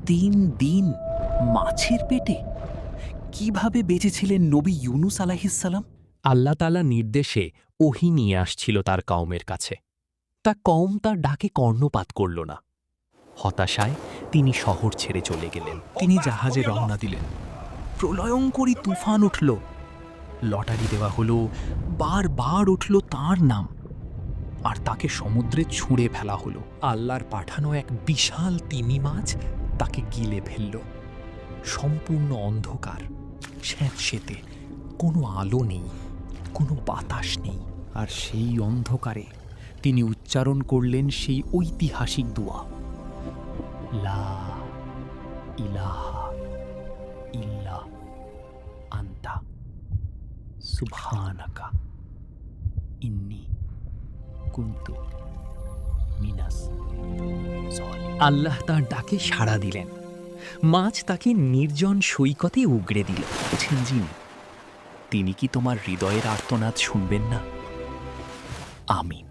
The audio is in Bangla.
3 দিন মাছের পেটে কিভাবে বেঁচেছিলেন নবী ইউনুস আলাইহিসসালাম? আল্লাহ তাআলা নির্দেশে ওহী নিয়ে আসছিল তার কওমের কাছে। তা কওম তার ডাকে কর্ণপাত করল না। হতাশায় তিনি শহর ছেড়ে চলে গেলেন। তিনি জাহাজে রওনা দিলেন। প্রলয়ঙ্করী তুফান উঠল। লটারি দেওয়া হলো, বারবার উঠল তার নাম, আর তাকে সমুদ্রে ছুঁড়ে ফেলা হলো। আল্লাহর পাঠানো এক বিশাল তিমি মাছ তাকে গিলে ফেলল। সম্পূর্ণ অন্ধকার, স্যাঁতসেঁতে, কোনো আলো নেই, কোনো বাতাস নেই। আর সেই অন্ধকারে তিনি উচ্চারণ করলেন সেই ঐতিহাসিক দোয়া, লা ইলাহা ইল্লা আনতা সুবহানাকা ইন্নী কুনতু মিনাস জালিমিন। আল্লাহ তার ডাকে সাড়া দিলেন। মাছ তাকে নির্জন সৈকতে উগড়ে দিল। আছেন যিনি, তিনি কি তোমার হৃদয়ের আর্তনাদ শুনবেন না? আমিন।